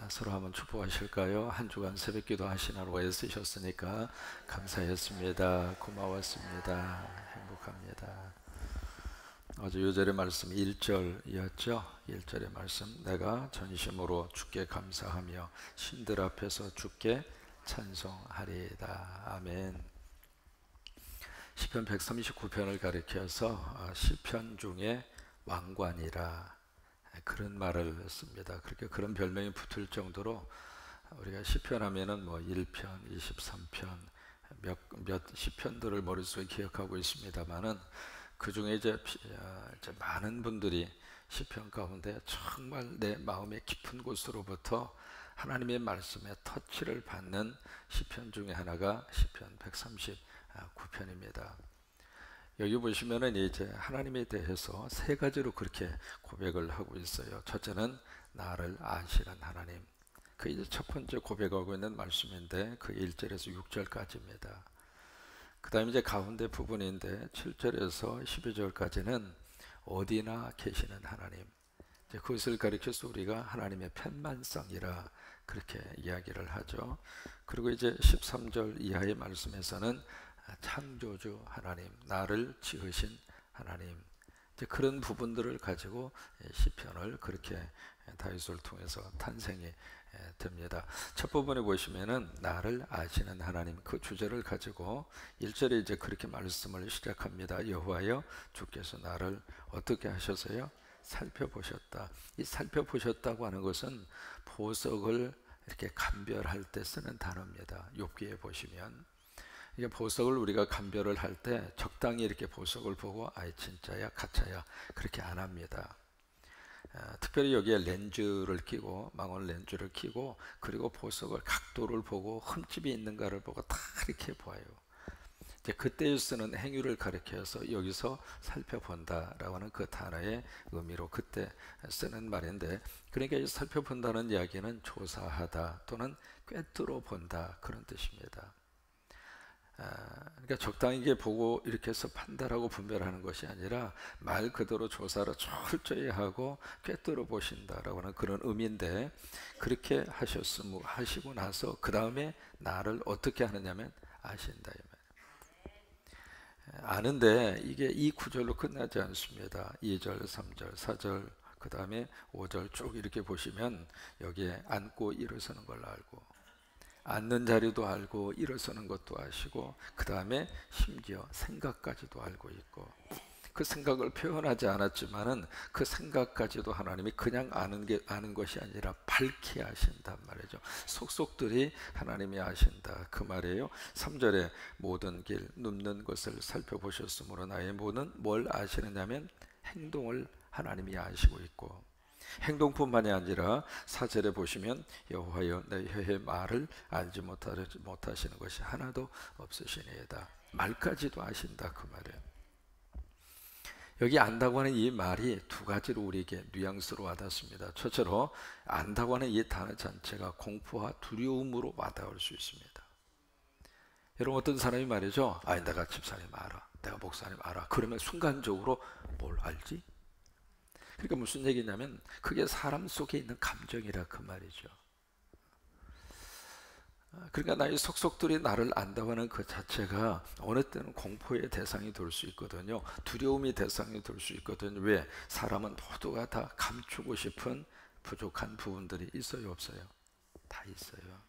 서로 한번 축복하실까요? 한 주간 새벽기도 하시느라고 애쓰셨으니까 감사했습니다. 고마웠습니다. 행복합니다. 어제 요절의 말씀 1절이었죠. 1절의 말씀, 내가 전심으로 주께 감사하며 신들 앞에서 주께 찬송하리이다. 아멘. 시편 139편을 가리켜서 시편 중에 왕관이라 그런 말을 씁니다. 그렇게 그런 별명이 붙을 정도로 우리가 시편 하면은 뭐 1편, 23편 몇 시편들을 머릿속에 기억하고 있습니다만은 그 중에 이제 많은 분들이 시편 가운데 정말 내 마음의 깊은 곳으로부터 하나님의 말씀에 터치를 받는 시편 중에 하나가 시편 139편입니다. 여기 보시면은 이제 하나님에 대해서 세 가지로 그렇게 고백을 하고 있어요. 첫째는 나를 아시는 하나님. 그 이제 첫 번째 고백하고 있는 말씀인데 그 1절에서 6절까지입니다. 그 다음에 이제 가운데 부분인데 7절에서 12절까지는 어디나 계시는 하나님. 이제 그것을 가리켜서 우리가 하나님의 편만성이라 그렇게 이야기를 하죠. 그리고 이제 13절 이하의 말씀에서는 창조주 하나님, 나를 지으신 하나님, 이제 그런 부분들을 가지고 시편을 그렇게 다윗을 통해서 탄생이 됩니다. 첫 부분에 보시면은 나를 아시는 하나님, 그 주제를 가지고 1절에 이제 그렇게 말씀을 시작합니다. 여호와여 주께서 나를 어떻게 하셔서요? 살펴보셨다. 이 살펴보셨다고 하는 것은 보석을 이렇게 감별할 때 쓰는 단어입니다. 욥기에 보시면 이게 보석을 우리가 감별을 할 때 적당히 이렇게 보석을 보고 아이 진짜야 가짜야 그렇게 안 합니다. 특별히 여기에 렌즈를 끼고 망원 렌즈를 끼고 그리고 보석을 각도를 보고 흠집이 있는가를 보고 다 이렇게 보아요. 이제 그때 쓰는 행위를 가리켜서 여기서 살펴본다라고 하는 그 단어의 의미로 그때 쓰는 말인데, 그러니까 살펴본다는 이야기는 조사하다 또는 꿰뚫어 본다 그런 뜻입니다. 그러니까 적당히 보고 이렇게 해서 판단하고 분별하는 것이 아니라 말 그대로 조사를 철저히 하고 꿰뚫어 보신다라고 하는 그런 의미인데, 그렇게 하시고 나서 그 다음에 나를 어떻게 하느냐면 아신다. 아는데 이게 이 구절로 끝나지 않습니다. 2절, 3절, 4절, 그 다음에 5절 쭉 이렇게 보시면 여기에 앉고 일어서는 걸 알고, 앉는 자리도 알고 일어서는 것도 아시고, 그 다음에 심지어 생각까지도 알고 있고, 그 생각을 표현하지 않았지만은 그 생각까지도 하나님이 그냥 아는 것이 아니라 밝히 아신단 말이죠. 속속들이 하나님이 아신다 그 말이에요. 3절에 모든 길 눕는 것을 살펴보셨으므로 나의 모든 뭘 아시느냐면 행동을 하나님이 아시고 있고, 행동뿐만이 아니라 4절에 보시면 여호와여 내 혀의 말을 알지 못하시는 것이 하나도 없으시니이다. 말까지도 아신다 그 말이에요. 여기 안다고 하는 이 말이 두 가지로 우리에게 뉘앙스로 와닿습니다. 첫째로 안다고 하는 이 단어 자체가 공포와 두려움으로 와닿을 수 있습니다. 여러분, 어떤 사람이 말이죠, 내가 집사님 알아, 내가 목사님 알아, 그러면 순간적으로 뭘 알지? 그러니까 무슨 얘기냐면 그게 사람 속에 있는 감정이라 그 말이죠. 그러니까 나의 속속들이 나를 안다고 하는 그 자체가 어느 때는 공포의 대상이 될 수 있거든요. 두려움의 대상이 될 수 있거든요. 왜? 사람은 모두가 다 감추고 싶은 부족한 부분들이 있어요, 없어요? 다 있어요.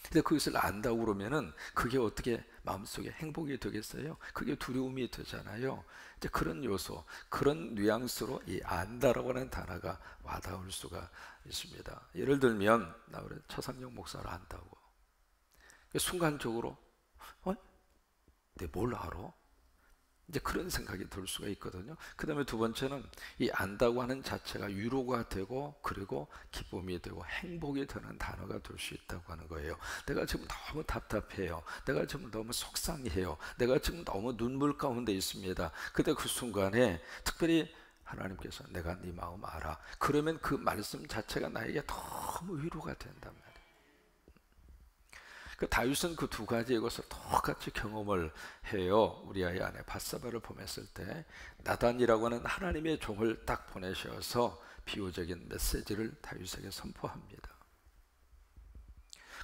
근데 그것을 안다고 그러면은 그게 어떻게 마음속에 행복이 되겠어요? 그게 두려움이 되잖아요. 이제 그런 요소, 그런 뉘앙스로 이 안다라고 하는 단어가 와닿을 수가 있습니다. 예를 들면 나 우리 차상영 목사를 안다고 순간적으로 내가 뭘 알아? 이제 그런 생각이 들 수가 있거든요. 그 다음에 두 번째는 이 안다고 하는 자체가 위로가 되고 그리고 기쁨이 되고 행복이 되는 단어가 될 수 있다고 하는 거예요. 내가 지금 너무 답답해요. 내가 지금 너무 속상해요. 내가 지금 너무 눈물 가운데 있습니다. 그때 그 순간에 특별히 하나님께서 내가 네 마음 알아. 그러면 그 말씀 자체가 나에게 너무 위로가 된단 말이에요. 그 다윗은 그 두 가지의 것을 똑같이 경험을 해요. 우리아의 아내 밧사바를 보냈을 때 나단이라고 하는 하나님의 종을 딱 보내셔서 비유적인 메시지를 다윗에게 선포합니다.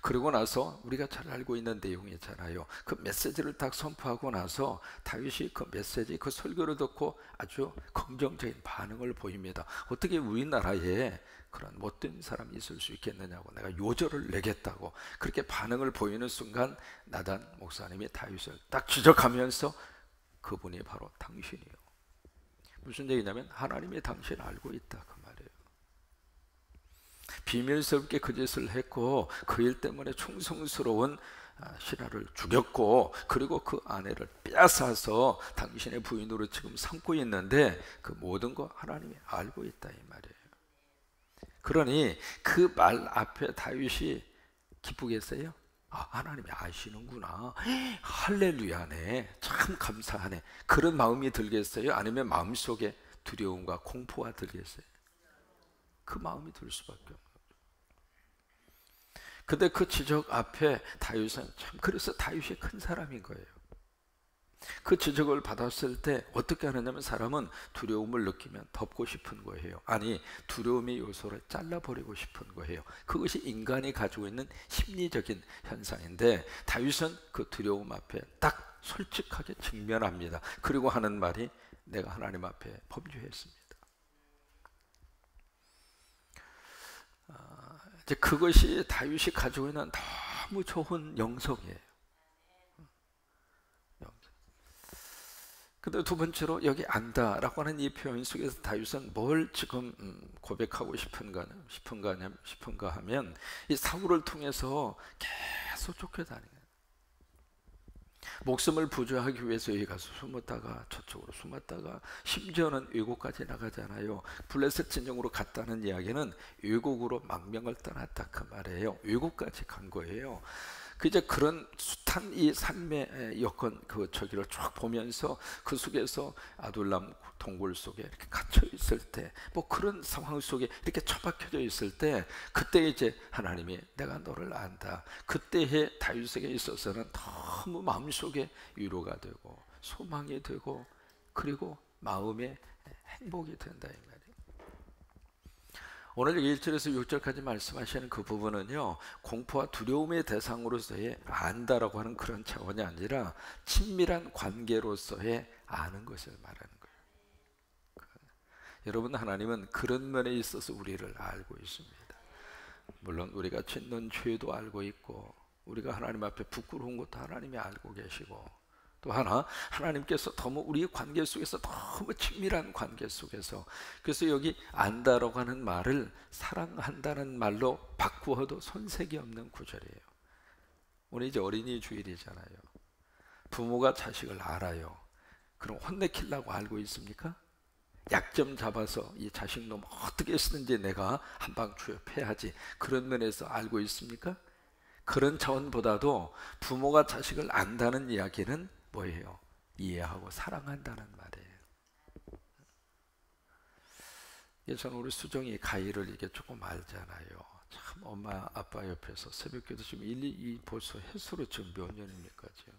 그리고 나서 우리가 잘 알고 있는 내용이잖아요. 그 메시지를 딱 선포하고 나서 다윗이 그 메시지, 그 설교를 듣고 아주 긍정적인 반응을 보입니다. 어떻게 우리나라에 그런 못된 사람이 있을 수 있겠느냐고, 내가 요절을 내겠다고 그렇게 반응을 보이는 순간 나단 목사님이 다윗을 딱 지적하면서 그분이 바로 당신이요. 무슨 얘기냐면 하나님이 당신을 알고 있다 그 말이에요. 비밀스럽게 그 짓을 했고 그 일 때문에 충성스러운 신하를 죽였고, 그리고 그 아내를 빼앗아서 당신의 부인으로 지금 삼고 있는데 그 모든 거 하나님이 알고 있다 이 말이에요. 그러니 그 말 앞에 다윗이 기쁘겠어요? 아, 하나님이 아시는구나, 할렐루야네, 참 감사하네, 그런 마음이 들겠어요? 아니면 마음속에 두려움과 공포가 들겠어요? 그 마음이 들 수밖에 없는 거죠. 근데 그 지적 앞에 다윗은 참, 그래서 다윗이 큰 사람인 거예요. 그 지적을 받았을 때 어떻게 하느냐면 사람은 두려움을 느끼면 덮고 싶은 거예요. 아니, 두려움의 요소를 잘라버리고 싶은 거예요. 그것이 인간이 가지고 있는 심리적인 현상인데 다윗은 그 두려움 앞에 딱 솔직하게 직면합니다. 그리고 하는 말이 내가 하나님 앞에 범죄했습니다. 이제 그것이 다윗이 가지고 있는 너무 좋은 영성이에요. 근데 두 번째로 여기 안다라고 하는 이 표현 속에서 다윗은 뭘 지금 고백하고 싶은가 하면 이 사울을 통해서 계속 쫓겨다니는, 목숨을 부조하기 위해서 여기 가서 숨었다가 저쪽으로 숨었다가 심지어는 외국까지 나가잖아요. 블레셋 진영으로 갔다는 이야기는 외국으로 망명을 떠났다 그 말이에요. 외국까지 간 거예요. 그 이제 그런 숱한 이 삶의 여건 그 저기를 쭉 보면서 그 속에서 아둘람 동굴 속에 이렇게 갇혀 있을 때, 뭐 그런 상황 속에 이렇게 처박혀져 있을 때, 그때 이제 하나님이 내가 너를 안다. 그때의 다윗에게 있어서는 너무 마음속에 위로가 되고 소망이 되고 그리고 마음에 행복이 된다 이 말이에요. 오늘 1절에서 6절까지 말씀하시는 그 부분은요, 공포와 두려움의 대상으로서의 안다라고 하는 그런 차원이 아니라 친밀한 관계로서의 아는 것을 말하는 거예요. 여러분, 하나님은 그런 면에 있어서 우리를 알고 있습니다. 물론 우리가 짓는 죄도 알고 있고 우리가 하나님 앞에 부끄러운 것도 하나님이 알고 계시고, 또 하나 하나님께서 너무 우리 관계 속에서 너무 친밀한 관계 속에서, 그래서 여기 안다라고 하는 말을 사랑한다는 말로 바꾸어도 손색이 없는 구절이에요. 오늘 이제 어린이 주일이잖아요. 부모가 자식을 알아요. 그럼 혼내키려고 알고 있습니까? 약점 잡아서 이 자식 놈 어떻게 쓰는지 내가 한방 추협해야지, 그런 면에서 알고 있습니까? 그런 차원보다도 부모가 자식을 안다는 이야기는 뭐예요? 이해하고 사랑한다는 말이에요. 저는 우리 수정이 가희를 이게 조금 알잖아요. 참 엄마 아빠 옆에서 새벽기도 지금 벌써 횟수로 지금 몇 년입니까 지금.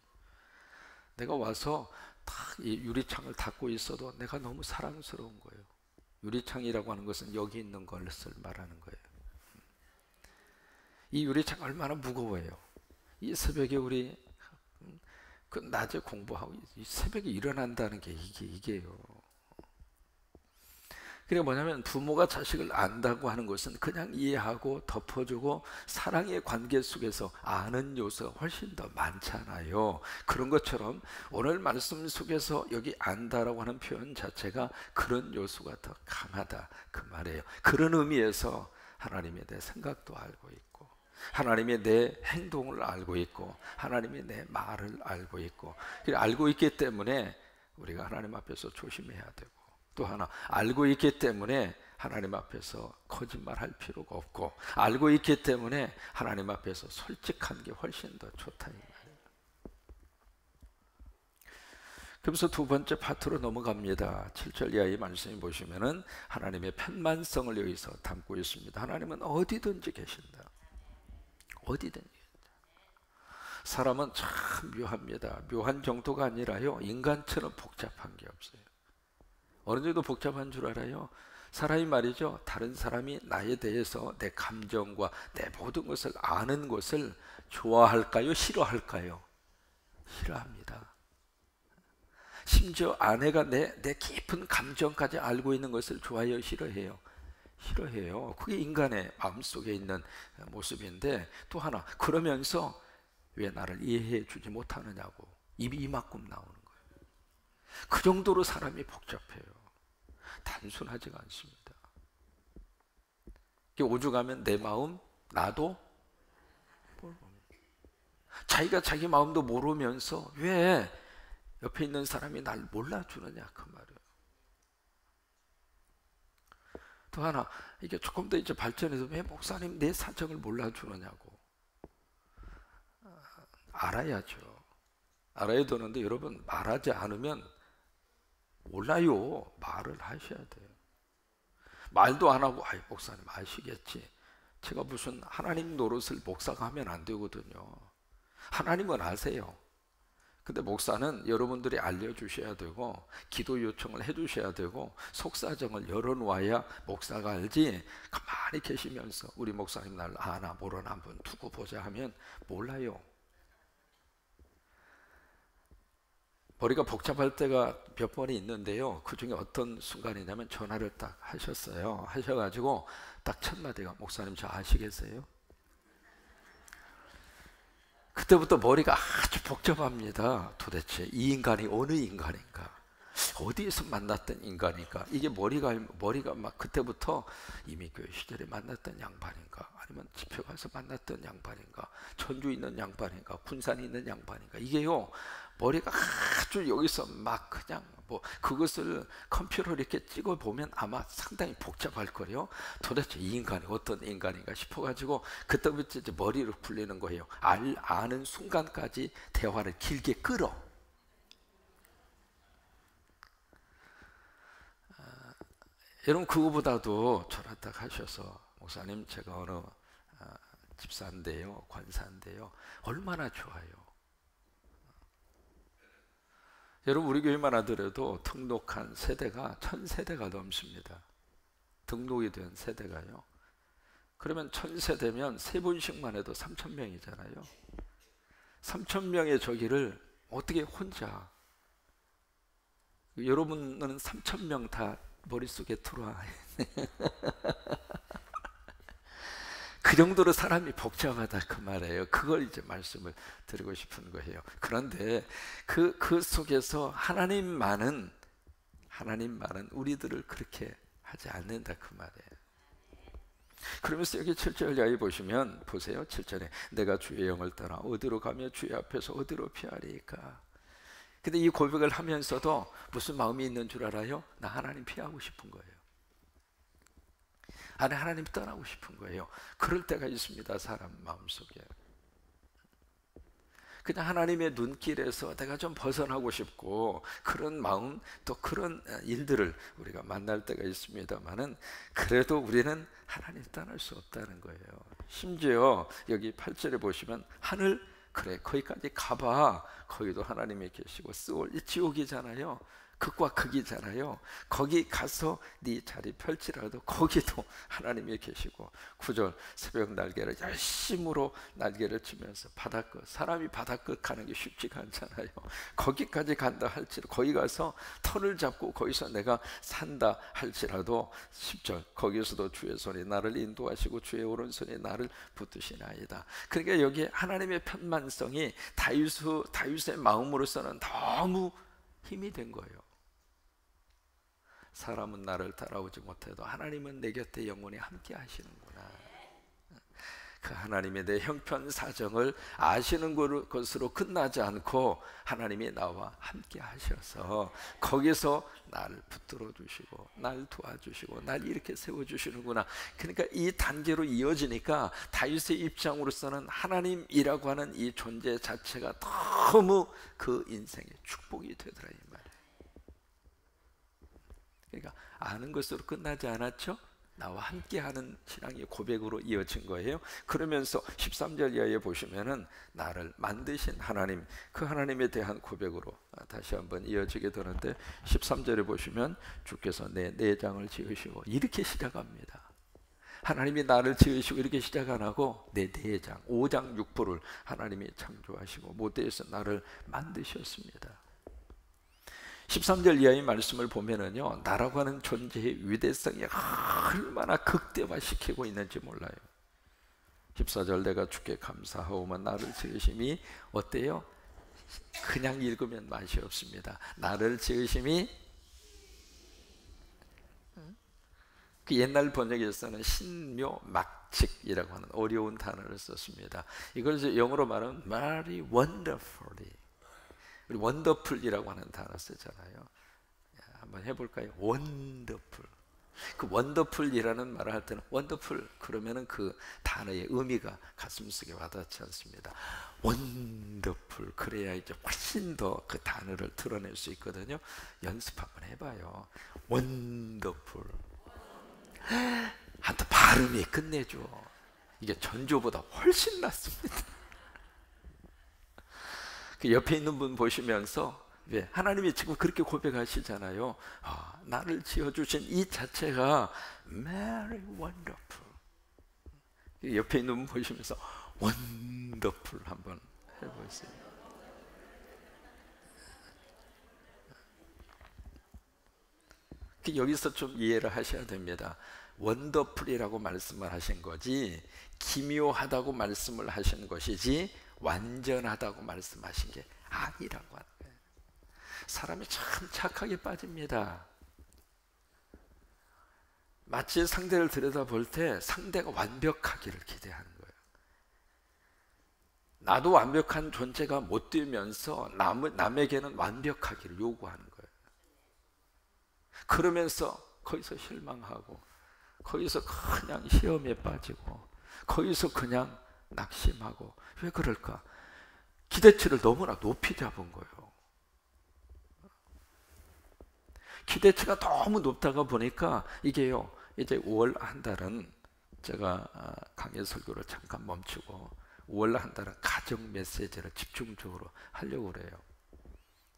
내가 와서 딱 이 유리창을 닫고 있어도 내가 너무 사랑스러운 거예요. 유리창이라고 하는 것은 여기 있는 것을 말하는 거예요. 이 유리창 얼마나 무거워요. 이 새벽에 우리 그 낮에 공부하고 이 새벽에 일어난다는 게 이게요. 그게 뭐냐면 부모가 자식을 안다고 하는 것은 그냥 이해하고 덮어주고 사랑의 관계 속에서 아는 요소가 훨씬 더 많잖아요. 그런 것처럼 오늘 말씀 속에서 여기 안다라고 하는 표현 자체가 그런 요소가 더 강하다 그 말이에요. 그런 의미에서 하나님에 대해 생각도 알고 있고 하나님의 내 행동을 알고 있고 하나님의 내 말을 알고 있고, 알고 있기 때문에 우리가 하나님 앞에서 조심해야 되고, 또 하나 알고 있기 때문에 하나님 앞에서 거짓말할 필요가 없고, 알고 있기 때문에 하나님 앞에서 솔직한 게 훨씬 더 좋다 이 말이에요. 그래서 두 번째 파트로 넘어갑니다. 7절 이하의 말씀이 보시면은 하나님의 편만성을 여기서 담고 있습니다. 하나님은 어디든지 계신다. 어디든지. 사람은 참 묘합니다. 묘한 정도가 아니라요, 인간처럼 복잡한 게 없어요. 어느 정도 복잡한 줄 알아요? 사람이 말이죠, 다른 사람이 나에 대해서 내 감정과 내 모든 것을 아는 것을 좋아할까요? 싫어할까요? 싫어합니다. 심지어 아내가 내 깊은 감정까지 알고 있는 것을 좋아해요? 싫어해요? 싫어해요. 그게 인간의 마음속에 있는 모습인데, 또 하나, 그러면서 왜 나를 이해해 주지 못하느냐고 입이 이만큼 나오는 거예요. 그 정도로 사람이 복잡해요. 단순하지가 않습니다. 오죽하면 내 마음 나도 자기가 자기 마음도 모르면서 왜 옆에 있는 사람이 날 몰라주느냐, 그 말이에요. 또 하나, 이게 조금 더 이제 발전해서 왜 목사님 내 사정을 몰라주느냐고. 알아야죠. 알아야 되는데 여러분, 말하지 않으면 몰라요. 말을 하셔야 돼요. 말도 안 하고 아이 목사님 아시겠지, 제가 무슨 하나님 노릇을 목사가 하면 안 되거든요. 하나님은 아세요. 근데 목사는 여러분들이 알려주셔야 되고 기도 요청을 해주셔야 되고 속사정을 열어놓아야 목사가 알지, 가만히 계시면서 우리 목사님 날 아나 모르나 한번 두고 보자 하면 몰라요. 머리가 복잡할 때가 몇 번이 있는데요, 그 중에 어떤 순간이냐면 전화를 딱 하셨어요. 하셔가지고 딱 첫 마디가 목사님 저 아시겠어요? 그때부터 머리가 아주 복잡합니다. 도대체 이 인간이 어느 인간인가, 어디에서 만났던 인간인가. 이게 머리가 막 그때부터 이미 교회 시절에 만났던 양반인가, 아니면 집회 가서 만났던 양반인가, 전주 있는 양반인가, 군산에 있는 양반인가. 이게요, 머리가 아주 여기서 막 그냥 뭐 그것을 컴퓨터로 이렇게 찍어 보면 아마 상당히 복잡할 거예요. 도대체 이 인간이 어떤 인간인가 싶어가지고 그때부터 이제 머리를 굴리는 거예요. 아는 순간까지 대화를 길게 끌어. 여러분, 그거보다도 전화 딱 하셔서 목사님 제가 어느 집사인데요, 관사인데요, 얼마나 좋아요. 여러분, 우리 교회만 하더라도 등록한 세대가 1000세대가 넘습니다. 등록이 된 세대가요. 그러면 1000세대면 3분씩만 해도 3000명이잖아요 3000명의 저기를 어떻게 혼자, 여러분은 3000명 다 머릿속에 들어와 그 정도로 사람이 복잡하다, 그 말이에요. 그걸 이제 말씀을 드리고 싶은 거예요. 그런데 그 속에서 하나님만은 우리들을 그렇게 하지 않는다, 그 말이에요. 그러면서 여기 7절 여기 보시면 보세요. 7절에 내가 주의 영을 따라 어디로 가며 주의 앞에서 어디로 피하리까. 근데 이 고백을 하면서도 무슨 마음이 있는 줄 알아요? 나 하나님 피하고 싶은 거예요. 안에 하나님 떠나고 싶은 거예요. 그럴 때가 있습니다, 사람 마음속에. 그냥 하나님의 눈길에서 내가 좀 벗어나고 싶고, 그런 마음, 또 그런 일들을 우리가 만날 때가 있습니다만은, 그래도 우리는 하나님 떠날 수 없다는 거예요. 심지어 여기 8절에 보시면 하늘, 그래 거기까지 가봐, 거기도 하나님이 계시고, 스올, 이 지옥이잖아요. 극과 극이잖아요. 거기 가서 네 자리 펼치라도 거기도 하나님이 계시고. 9절 새벽 날개를 열심으로 날개를 치면서 바닷가, 사람이 바닷가 가는 게 쉽지가 않잖아요. 거기까지 간다 할지라도, 거기 가서 털을 잡고 거기서 내가 산다 할지라도. 10절 거기서도 주의 손이 나를 인도하시고 주의 오른손이 나를 붙드시나이다. 그러니까 여기 하나님의 편만성이 다윗의 마음으로서는 너무 힘이 된 거예요. 사람은 나를 따라오지 못해도 하나님은 내 곁에 영원히 함께 하시는구나. 그 하나님의 내 형편 사정을 아시는 것으로 끝나지 않고 하나님이 나와 함께 하셔서 거기서 나를 붙들어 주시고 날 도와주시고 날 이렇게 세워주시는구나. 그러니까 이 단계로 이어지니까 다윗의 입장으로서는 하나님이라고 하는 이 존재 자체가 너무 그 인생의 축복이 되더라, 이 말이에요. 그러니까 아는 것으로 끝나지 않았죠? 나와 함께하는 신앙의 고백으로 이어진 거예요. 그러면서 13절 이하에 보시면은 나를 만드신 하나님, 그 하나님에 대한 고백으로 다시 한번 이어지게 되는데 13절에 보시면 주께서 내 내장을 지으시고 이렇게 시작합니다. 하나님이 나를 지으시고 이렇게 시작 안 하고 내 내장, 5장 6부를 하나님이 창조하시고 모태에서 나를 만드셨습니다. 13절 이하의 말씀을 보면은요, 나라고 하는 존재의 위대성이 얼마나 극대화시키고 있는지 몰라요. 14절 내가 주께 감사하오만 나를 지으심이 어때요? 그냥 읽으면 맛이 없습니다. 나를 지으심이 그 옛날 번역에서는 신묘막직이라고 하는 어려운 단어를 썼습니다. 이걸 영어로 말하면 very wonderfully, 우리 원더풀이라고 하는 단어 쓰잖아요. 한번 해볼까요? 원더풀. 그 원더풀이라는 말을 할 때는 원더풀 그러면은 그 단어의 의미가 가슴속에 와닿지 않습니다. 원더풀 그래야 이제 훨씬 더 그 단어를 드러낼 수 있거든요. 연습 한번 해봐요. 원더풀. 한테 발음이 끝내줘. 이게 전조보다 훨씬 낫습니다. 그 옆에 있는 분 보시면서 하나님이 지금 그렇게 고백하시잖아요. 나를 지어주신 이 자체가 very wonderful. 옆에 있는 분 보시면서 wonderful 한번 해보세요. 여기서 좀 이해를 하셔야 됩니다. 원더풀이라고 말씀을 하신 거지 기묘하다고 말씀을 하신 것이지 완전하다고 말씀하신 게 아니라고 하는 거예요. 사람이 참 착하게 빠집니다. 마치 상대를 들여다볼 때 상대가 완벽하기를 기대하는 거예요. 나도 완벽한 존재가 못 되면서 남에게는 완벽하기를 요구하는 거예요. 그러면서 거기서 실망하고 거기서 그냥 시험에 빠지고 거기서 그냥 낙심하고. 왜 그럴까? 기대치를 너무나 높이 잡은 거예요. 기대치가 너무 높다가 보니까 이게요, 이제 5월 한 달은 제가 강의 설교를 잠깐 멈추고 5월 한 달은 가정 메시지를 집중적으로 하려고 그래요.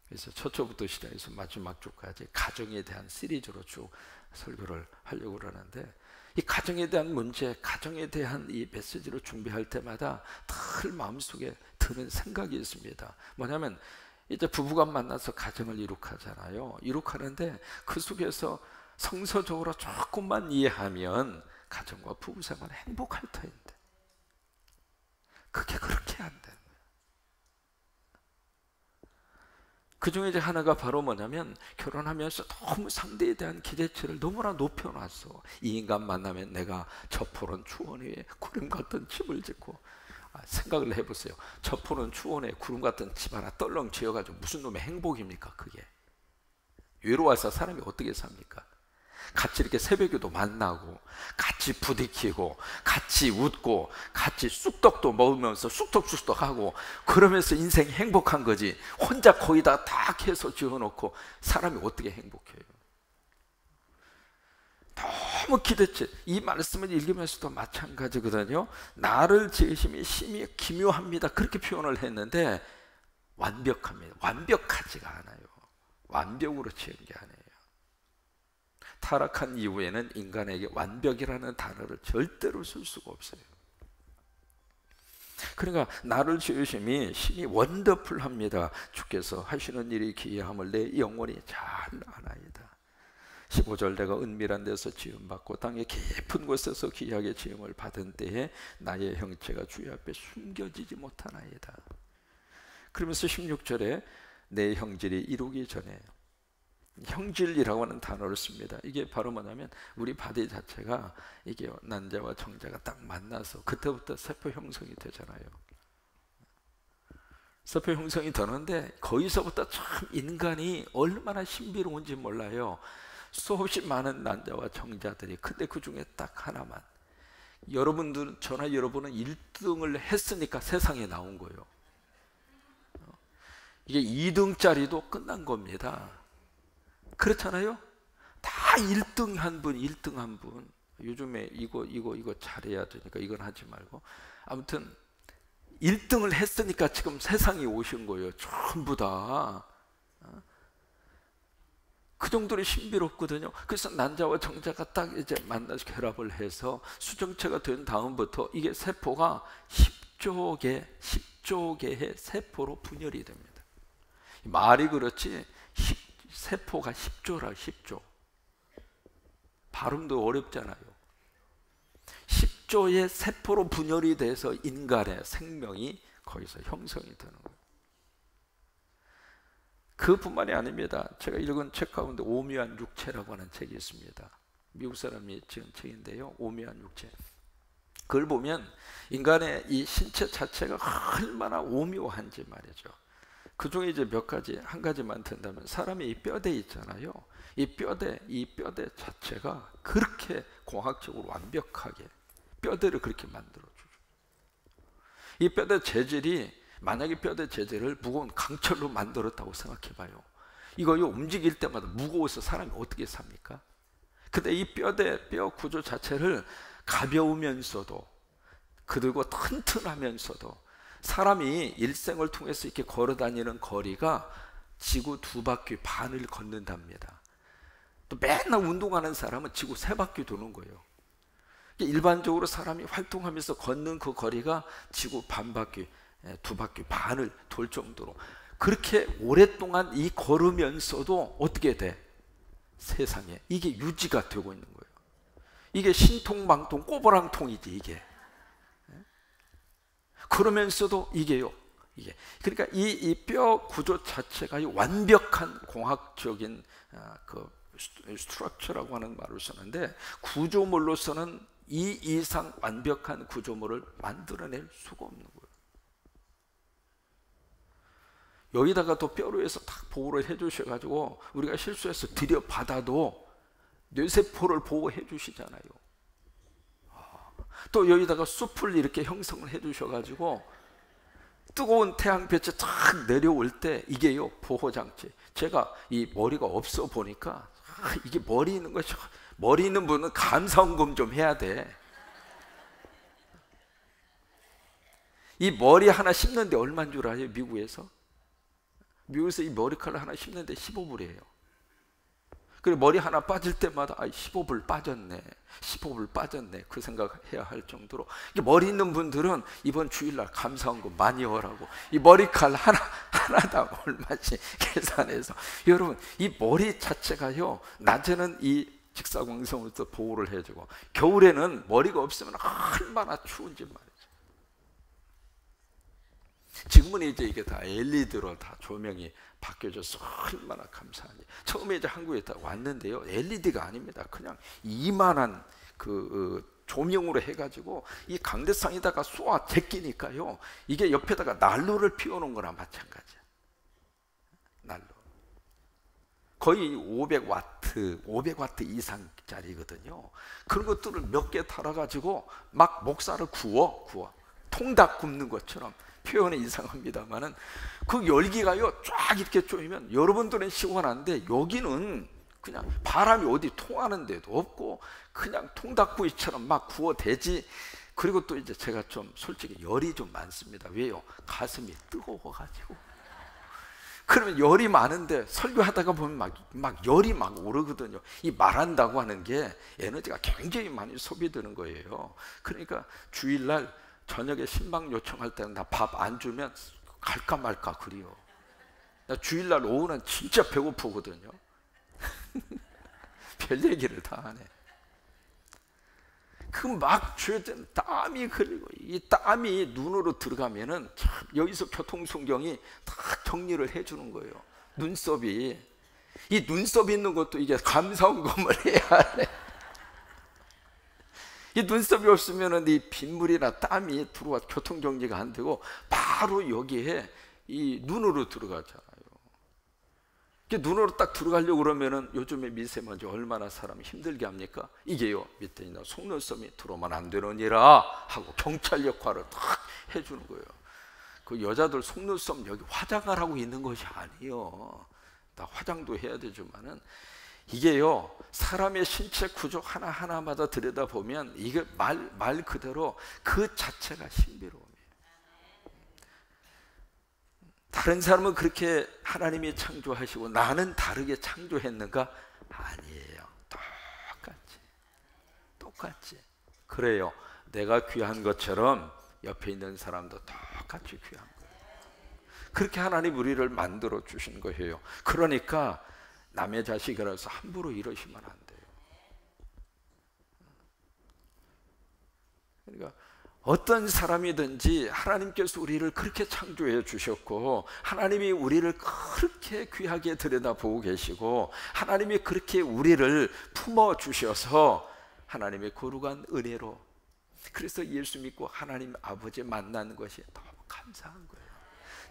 그래서 첫 주부터 시작해서 마지막 주까지 가정에 대한 시리즈로 쭉 설교를 하려고 그러는데, 이 가정에 대한 문제, 가정에 대한 이 메시지를 준비할 때마다 늘 마음속에 드는 생각이 있습니다. 뭐냐면 이제 부부가 만나서 가정을 이룩하잖아요. 이룩하는데 그 속에서 성서적으로 조금만 이해하면 가정과 부부 생활은 행복할 터인데 그게 그렇게 안 돼요. 그 중에 이제 하나가 바로 뭐냐면 결혼하면서 너무 상대에 대한 기대치를 너무나 높여놨어. 이 인간 만나면 내가 저 푸른 추원 위에 구름 같은 집을 짓고. 생각을 해보세요. 저 푸른 추원에 구름 같은 집 하나 떨렁 지어가지고 무슨 놈의 행복입니까 그게? 외로워서 사람이 어떻게 삽니까? 같이 이렇게 새벽에도 만나고 같이 부딪히고 같이 웃고 같이 쑥떡도 먹으면서 쑥떡쑥떡하고 그러면서 인생 행복한 거지. 혼자 거기다 딱 해서 지어놓고 사람이 어떻게 행복해요? 너무 기대치. 이 말씀을 읽으면서도 마찬가지거든요. 나를 지으심이 심히 기묘합니다 그렇게 표현을 했는데 완벽합니다. 완벽하지가 않아요. 완벽으로 지은 게 아니에요. 타락한 이후에는 인간에게 완벽이라는 단어를 절대로 쓸 수가 없어요. 그러니까 나를 지으심이 심히 원더풀합니다. 주께서 하시는 일이 기이함을 내 영혼이 잘 아나이다. 15절 내가 은밀한 데서 지음받고 땅의 깊은 곳에서 귀하게 지음을 받은 때에 나의 형체가 주의 앞에 숨겨지지 못하나이다. 그러면서 16절에 내 형질이 이루기 전에, 형질이라고 하는 단어를 씁니다. 이게 바로 뭐냐면 우리 바디 자체가 이게 난자와 정자가 딱 만나서 그때부터 세포 형성이 되잖아요. 세포 형성이 되는데 거기서부터 참 인간이 얼마나 신비로운지 몰라요. 수없이 많은 난자와 정자들이, 근데 그 중에 딱 하나만, 여러분들, 저나 여러분은 1등을 했으니까 세상에 나온 거예요. 이게 2등짜리도 끝난 겁니다. 그렇잖아요? 다 1등 한 분, 1등 한 분. 요즘에 이거 잘해야 되니까 이건 하지 말고. 아무튼 1등을 했으니까 지금 세상에 오신 거예요. 전부 다. 그 정도로 신비롭거든요. 그래서 난자와 정자가 딱 이제 만나서 결합을 해서 수정체가 된 다음부터 이게 세포가 10조 개의 세포로 분열이 됩니다. 말이 그렇지 세포가 10조라 10조. 발음도 어렵잖아요. 10조의 세포로 분열이 돼서 인간의 생명이 거기서 형성이 되는 거예요. 그뿐만이 아닙니다. 제가 읽은 책 가운데 오묘한 육체라고 하는 책이 있습니다. 미국 사람이 지은 책인데요. 오묘한 육체. 그걸 보면 인간의 이 신체 자체가 얼마나 오묘한지 말이죠. 그 중에 이제 몇 가지, 한 가지만 든다면 사람의 이 뼈대 있잖아요. 이 뼈대 자체가 그렇게 공학적으로 완벽하게 뼈대를 그렇게 만들어주죠. 이 뼈대 재질이 만약에 뼈대 재질을 무거운 강철로 만들었다고 생각해봐요. 이거요 움직일 때마다 무거워서 사람이 어떻게 삽니까? 근데 이 뼈 구조 자체를 가벼우면서도 그리고 튼튼하면서도 사람이 일생을 통해서 이렇게 걸어다니는 거리가 지구 2바퀴 반을 걷는답니다. 또 맨날 운동하는 사람은 지구 3바퀴 도는 거예요. 일반적으로 사람이 활동하면서 걷는 그 거리가 지구 반바퀴 2바퀴 반을 돌 정도로 그렇게 오랫동안 이 걸으면서도 어떻게 돼? 세상에 이게 유지가 되고 있는 거예요. 이게 신통방통 꼬부랑통이지 이게. 그러면서도 이게요. 이게 그러니까 이 뼈 구조 자체가 완벽한 공학적인 그 스트럭처라고 하는 말을 쓰는데 구조물로서는 이 이상 완벽한 구조물을 만들어낼 수가 없는 거예요. 여기다가 또 뼈로 해서 딱 보호를 해주셔가지고 우리가 실수해서 들여받아도 뇌세포를 보호해 주시잖아요. 또 여기다가 숲을 이렇게 형성을 해주셔가지고 뜨거운 태양볕이 탁 내려올 때 이게요 보호장치. 제가 이 머리가 없어 보니까 이게 머리 있는 것이 머리 있는 분은 감사원금 좀 해야 돼. 이 머리 하나 심는데 얼마인 줄 아세요? 미국에서 이 머리칼 하나 심는데 15불이에요. 그리고 머리 하나 빠질 때마다 15불 빠졌네, 15불 빠졌네 그 생각해야 할 정도로 머리 있는 분들은 이번 주일날 감사원금 많이 하라고 이 머리칼 하나당 얼마씩 계산해서. 여러분 이 머리 자체가요 낮에는 이 직사광선으로서 보호를 해주고 겨울에는 머리가 없으면 얼마나 추운지 말이죠. 지금은 이제 이게 다 LED로 다 조명이 바뀌어져서 얼마나 감사한지. 처음에 이제 한국에 딱 왔는데요, LED가 아닙니다. 그냥 이만한 그 조명으로 해가지고 이 강대상에다가 쏘아 제끼니까요, 이게 옆에다가 난로를 피워놓은 거나 마찬가지야. 난로 거의 500와트 이상짜리거든요. 그런 것들을 몇 개 달아가지고 막 목살을 구워 통닭 굽는 것처럼. 표현이 이상합니다만은 그 열기가요 쫙 이렇게 쪼이면 여러분들은 시원한데 여기는 그냥 바람이 어디 통하는 데도 없고 그냥 통닭구이처럼 막 구워대지. 그리고 또 이제 제가 좀 솔직히 열이 좀 많습니다. 왜요? 가슴이 뜨거워가지고. 그러면 열이 많은데 설교하다가 보면 막 열이 막 오르거든요. 이 말한다고 하는 게 에너지가 굉장히 많이 소비되는 거예요. 그러니까 주일날 저녁에 신방 요청할 때는 나 밥 안 주면 갈까 말까 그래요. 나 주일날 오후는 진짜 배고프거든요. 별 얘기를 다 하네. 그 막 쥐어진 땀이 흐르고 이 땀이 눈으로 들어가면은 참 여기서 교통순경이 다 정리를 해주는 거예요. 눈썹이 이 눈썹 있는 것도 이게 감사원금을 해야 하네. 이 눈썹이 없으면은 이 빗물이나 땀이 들어와 교통 정리가 안 되고 바로 여기에 이 눈으로 들어가잖아요. 눈으로 딱 들어가려고 그러면은 요즘에 미세먼지 얼마나 사람 힘들게 합니까? 이게요 밑에 있는 속눈썹이 들어오면 안 되느니라 하고 경찰 역할을 딱 해주는 거예요. 그 여자들 속눈썹 여기 화장을 하고 있는 것이 아니에요. 나 화장도 해야 되지만은 이게요, 사람의 신체 구조 하나하나마다 들여다보면 이게 말 그대로 그 자체가 신비로움이에요. 다른 사람은 그렇게 하나님이 창조하시고 나는 다르게 창조했는가? 아니에요. 똑같이. 그래요. 내가 귀한 것처럼 옆에 있는 사람도 똑같이 귀한 거예요. 그렇게 하나님 우리를 만들어 주신 거예요. 그러니까 남의 자식이라서 함부로 이러시면 안 돼요. 그러니까 어떤 사람이든지 하나님께서 우리를 그렇게 창조해 주셨고, 하나님이 우리를 그렇게 귀하게 들여다보고 계시고, 하나님이 그렇게 우리를 품어 주셔서 하나님의 거룩한 은혜로, 그래서 예수 믿고 하나님 아버지 만나는 것이 너무 감사한 거예요.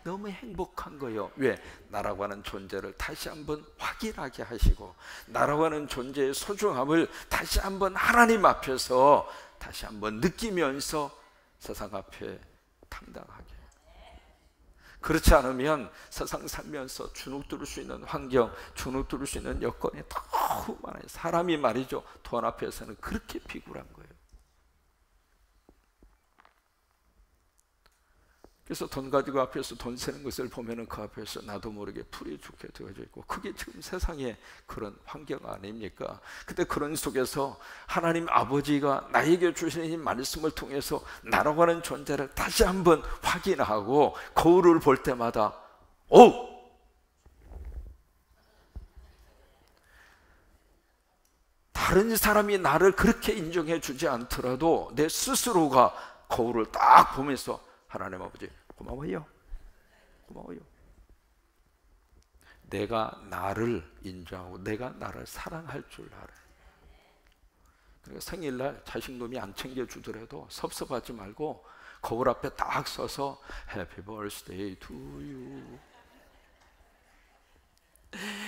너무 행복한 거예요. 왜? 나라고 하는 존재를 다시 한번 확인하게 하시고, 나라고 하는 존재의 소중함을 다시 한번 하나님 앞에서 다시 한번 느끼면서 세상 앞에 당당하게. 그렇지 않으면 세상 살면서 주눅들 수 있는 환경, 주눅들 수 있는 여건이 너무 많아요. 사람이 말이죠, 돈 앞에서는 그렇게 비굴한 거예요. 그래서 돈 가지고 앞에서 돈 세는 것을 보면은 그 앞에서 나도 모르게 풀이 죽게 되어져 있고, 그게 지금 세상의 그런 환경 아닙니까? 근데 그런 속에서 하나님 아버지가 나에게 주신 이 말씀을 통해서 나라고 하는 존재를 다시 한번 확인하고, 거울을 볼 때마다 다른 사람이 나를 그렇게 인정해 주지 않더라도 내 스스로가 거울을 딱 보면서 하나님 아버지 고마워요. 내가 나를 인정하고 내가 나를 사랑할 줄 알아요. 그러니까 생일날 자식놈이 안 챙겨주더라도 섭섭하지 말고 거울 앞에 딱 서서 Happy birthday to you,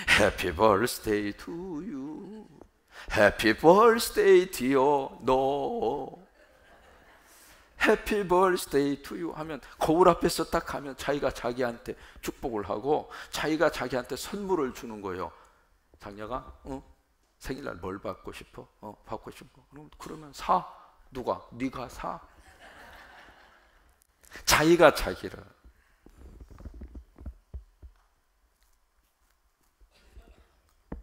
Happy birthday to you, Happy birthday dear no, Happy birthday to you 하면, 거울 앞에서 딱 하면 자기가 자기한테 축복을 하고 자기가 자기한테 선물을 주는 거예요. 장녀가 생일날 뭘 받고 싶어? 받고 싶어. 그러면 사. 누가? 네가 사. 자기가 자기를.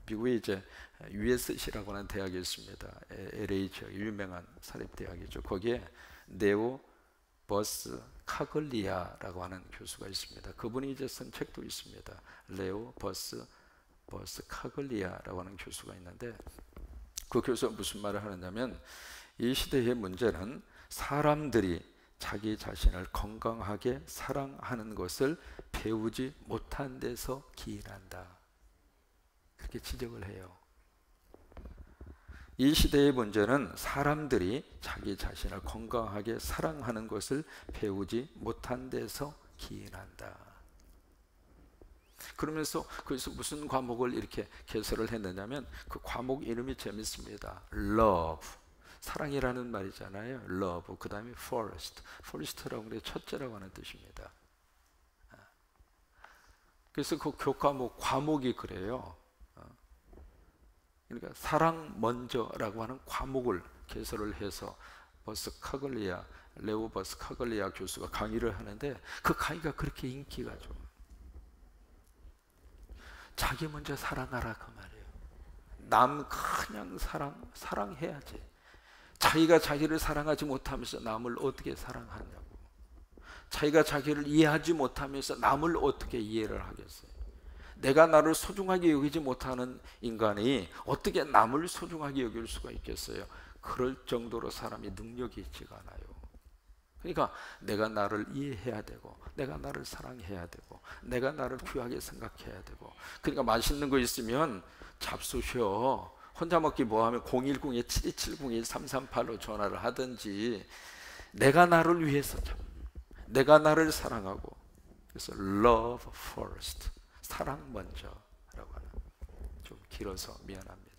미국에 이제 USC라고 하는 대학이 있습니다. LA 지역 유명한 사립대학이죠. 거기에 네오 버스 카글리아라고 하는 교수가 있습니다. 그분이 이제 쓴 책도 있습니다. 네오 버스 카글리아라고 하는 교수가 있는데, 그 교수가 무슨 말을 하느냐면, 이 시대의 문제는 사람들이 자기 자신을 건강하게 사랑하는 것을 배우지 못한 데서 기인한다. 그렇게 지적을 해요. 이 시대의 문제는 사람들이 자기 자신을 건강하게 사랑하는 것을 배우지 못한 데서 기인한다. 그러면서 거기서 무슨 과목을 이렇게 개설을 했느냐면, 그 과목 이름이 재밌습니다. Love, 사랑이라는 말이잖아요. Love, 그 다음에 First라고 그래, 첫째라고 하는 뜻입니다. 그래서 그 교과목 과목이 그래요. 그러니까 사랑 먼저라고 하는 과목을 개설을 해서 레오 버스 카글리아 교수가 강의를 하는데, 그 강의가 그렇게 인기가 좀, 자기 먼저 사랑하라 그 말이에요. 남 그냥 사랑해야지. 자기가 자기를 사랑하지 못하면서 남을 어떻게 사랑하냐고. 자기가 자기를 이해하지 못하면서 남을 어떻게 이해를 하겠어요. 내가 나를 소중하게 여기지 못하는 인간이 어떻게 남을 소중하게 여길 수가 있겠어요? 그럴 정도로 사람이 능력이 있지가 않아요. 그러니까 내가 나를 이해해야 되고, 내가 나를 사랑해야 되고, 내가 나를 귀하게 생각해야 되고. 그러니까 맛있는 거 있으면 잡수셔. 혼자 먹기 뭐하면 010-7270-1338로 전화를 하든지, 내가 나를 위해서, 내가 나를 사랑하고. 그래서 love first, 사랑 먼저라고 하는, 좀 길어서 미안합니다.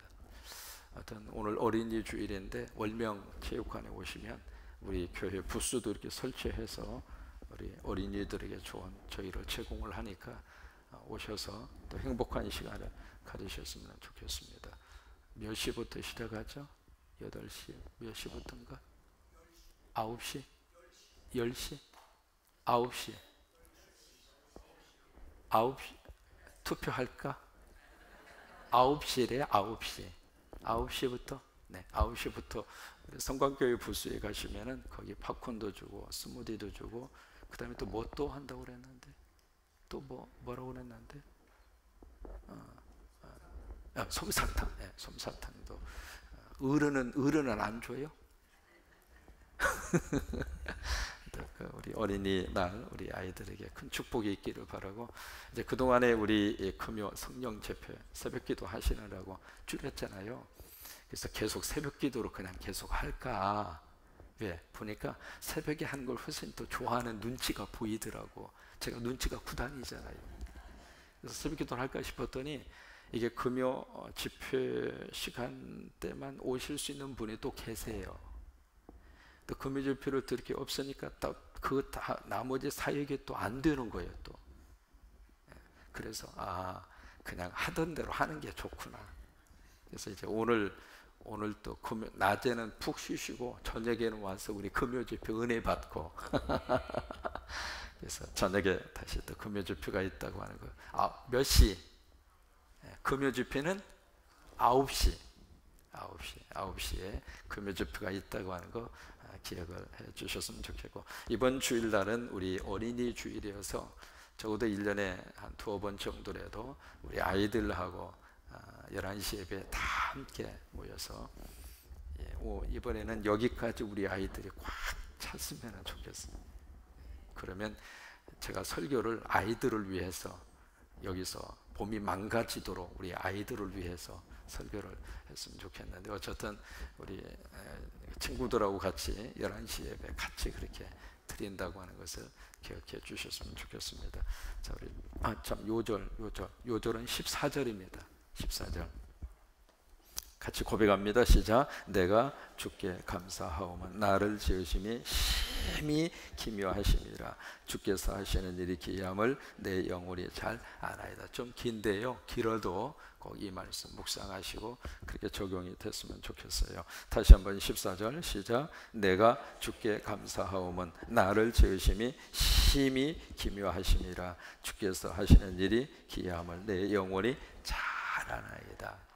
하여튼 오늘 어린이 주일인데 월명 체육관에 오시면 우리 교회 부스도 이렇게 설치해서 우리 어린이들에게 좋은 저희를 제공을 하니까 오셔서 또 행복한 시간을 가지셨으면 좋겠습니다. 몇 시부터 시작하죠? 8시 몇 시부터인가? 9시? 10시? 9시? 9시? 투표할까? 9시래. 9시 9시부터? 네, 9시부터 성광교회 부스에 가시면은 거기 팝콘도 주고 스무디도 주고 그 다음에 또 뭐 또 한다고 그랬는데 또 뭐라고 그랬는데 솜사탕. 네, 솜사탕도. 어른은 안 줘요? 우리 어린이날 우리 아이들에게 큰 축복이 있기를 바라고, 이제 그동안에 우리 금요 성령 집회 새벽기도 하시느라고 줄였잖아요. 그래서 계속 새벽기도로 그냥 계속 할까? 왜? 보니까 새벽에 하는 걸 훨씬 더 좋아하는 눈치가 보이더라고. 제가 눈치가 9단이잖아요. 그래서 새벽기도를 할까 싶었더니 이게 금요 집회 시간대만 오실 수 있는 분이 또 계세요. 또 금요 집회를 들을 없으니까 그 나머지 사역이 또 안 되는 거예요. 또 그래서 그냥 하던 대로 하는 게 좋구나. 그래서 이제 오늘 또 금요 낮에는 푹 쉬시고 저녁에는 와서 우리 금요 집회 은혜 받고 그래서 저녁에 다시 또 금요 집회가 있다고 하는 거. 몇 시? 금요 집회는 9시. 9시에 금요 집회가 있다고 하는 거 기억을 해 주셨으면 좋겠고, 이번 주일날은 우리 어린이 주일이어서 적어도 1년에 한 2번 정도라도 우리 아이들하고 11시 예배 다 함께 모여서 이번에는 여기까지 우리 아이들이 꽉 찼으면 좋겠어요. 그러면 제가 설교를 아이들을 위해서 여기서 봄이 망가지도록 우리 아이들을 위해서 설교를 했으면 좋겠는데, 어쨌든 우리 친구들하고 같이 11시 예배 같이 그렇게 드린다고 하는 것을 기억해 주셨으면 좋겠습니다. 자, 우리 요절은 14절입니다. 14절 같이 고백합니다. 시작. 내가 주께 감사하오면 나를 지으심이 심히 기묘하심이라. 주께서 하시는 일이 기이함을 내 영혼이 잘 아나이다. 좀 긴데요, 길어도 꼭 이 말씀 묵상하시고 그렇게 적용이 됐으면 좋겠어요. 다시 한번 14절 시작. 내가 주께 감사하오면 나를 지으심이 심히 기묘하심이라. 주께서 하시는 일이 기이함을 내 영혼이 잘 아나이다.